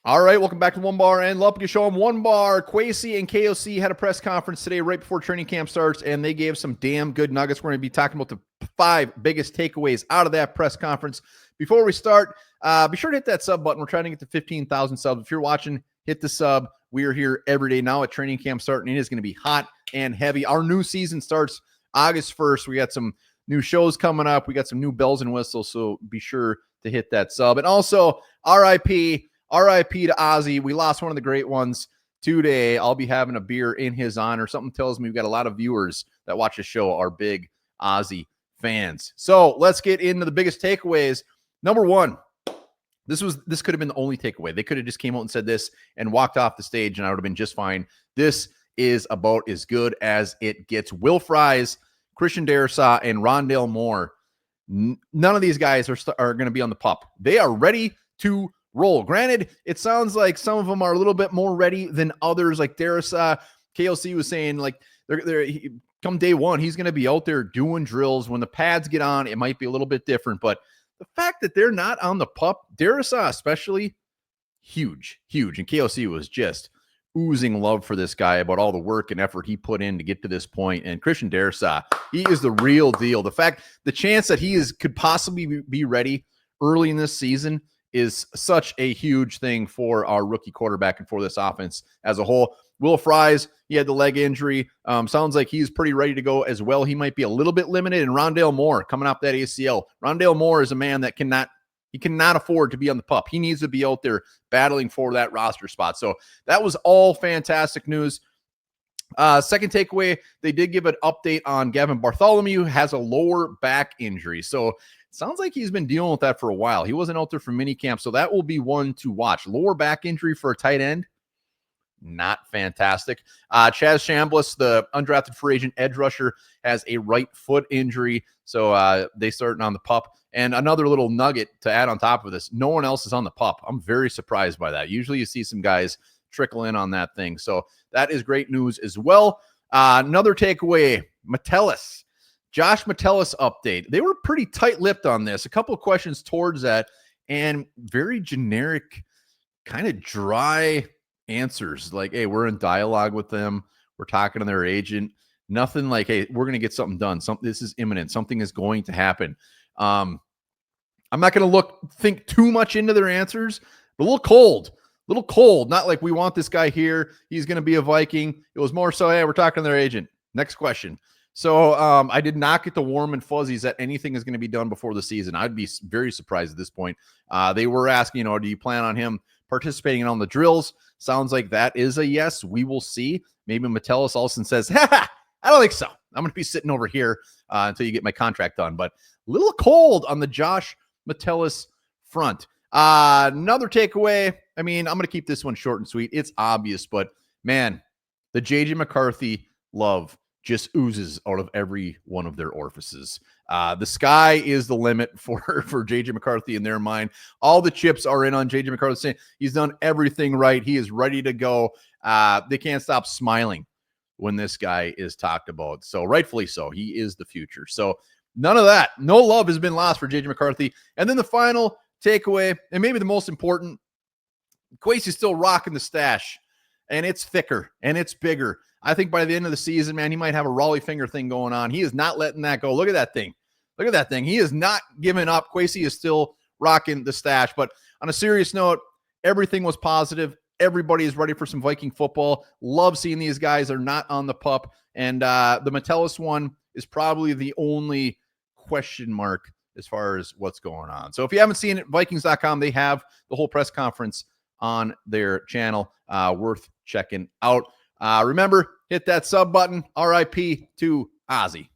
All right, welcome back to Onebar and Lupagus Show. I'm Onebar. Kwesi and KOC had a press conference today right before training camp starts, and they gave some damn good nuggets. We're going to be talking about the 5 biggest takeaways out of that press conference. Before we start, be sure to hit that sub button. We're trying to get to 15,000 subs. If you're watching, hit the sub. We are here every day now at training camp starting. It is going to be hot and heavy. Our new season starts August 1st. We got some new shows coming up. We got some new bells and whistles, so be sure to hit that sub. And also, RIP to Ozzy. We lost one of the great ones today. I'll be having a beer in his honor. Something tells me we've got a lot of viewers that watch the show are big Ozzy fans. So let's get into the biggest takeaways. Number 1, this could have been the only takeaway. They could have just came out and said this and walked off the stage, and I would have been just fine. This is about as good as it gets. Will Fries, Christian Darrisaw, and Rondale Moore. None of these guys are going to be on the pup. They are ready to roll. Granted, it sounds like some of them are a little bit more ready than others. Like Darrisaw, KLC was saying, like come day one, he's going to be out there doing drills. When the pads get on, it might be a little bit different. But the fact that they're not on the pup, Darrisaw especially, huge. And KLC was just oozing love for this guy about all the work and effort he put in to get to this point. And Christian Darrisaw, he is the real deal. The chance that he could possibly be ready early in this season is such a huge thing for our rookie quarterback and for this offense as a whole. Will Fries, he had the leg injury. Sounds like he's pretty ready to go as well. He might be a little bit limited. And Rondale Moore coming off that ACL. Rondale Moore is a man that cannot afford to be on the pup. He needs to be out there battling for that roster spot. So that was all fantastic news. Second takeaway, they did give an update on Gavin Bartholomew, has a lower back injury. So sounds like he's been dealing with that for a while. He wasn't out there for minicamp, so that will be one to watch. Lower back injury for a tight end, not fantastic. Chaz Chambliss, the undrafted free agent edge rusher, has a right foot injury, so they starting on the pup. And another little nugget to add on top of this, no one else is on the pup. I'm very surprised by that. Usually you see some guys trickle in on that thing, so that is great news as well. Another takeaway, Josh Metellus update. They were pretty tight-lipped on this. A couple of questions towards that, and very generic, kind of dry answers. Like, hey, we're in dialogue with them. We're talking to their agent. Nothing like, hey, we're going to get something done. This is imminent. Something is going to happen. I'm not going to think too much into their answers, but a little cold. Not like we want this guy here. He's going to be a Viking. It was more so, hey, we're talking to their agent. Next question. So I did not get the warm and fuzzies that anything is going to be done before the season. I'd be very surprised at this point. They were asking, do you plan on him participating on the drills? Sounds like that is a yes. We will see. Maybe Metellus Olsen says, I don't think so. I'm going to be sitting over here until you get my contract done. But a little cold on the Josh Metellus front. Another takeaway. I mean, I'm going to keep this one short and sweet. It's obvious, but man, the JJ McCarthy love just oozes out of every one of their orifices. The sky is the limit for JJ McCarthy in their mind. All the chips are in on JJ McCarthy, saying he's done everything right. He is ready to go. They can't stop smiling when this guy is talked about. So rightfully so. He is the future. So none of that. No love has been lost for JJ McCarthy. And then the final takeaway, and maybe the most important, Kwesi's still rocking the stash, and it's thicker and it's bigger. I think by the end of the season, man, he might have a Raleigh finger thing going on. He is not letting that go. Look at that thing. He is not giving up. Kwesi is still rocking the stash. But on a serious note, everything was positive. Everybody is ready for some Viking football. Love seeing these guys are not on the pup. And the Metellus one is probably the only question mark as far as what's going on. So if you haven't seen it, Vikings.com, they have the whole press conference on their channel. Worth checking out. Remember, hit that sub button. RIP to Ozzy.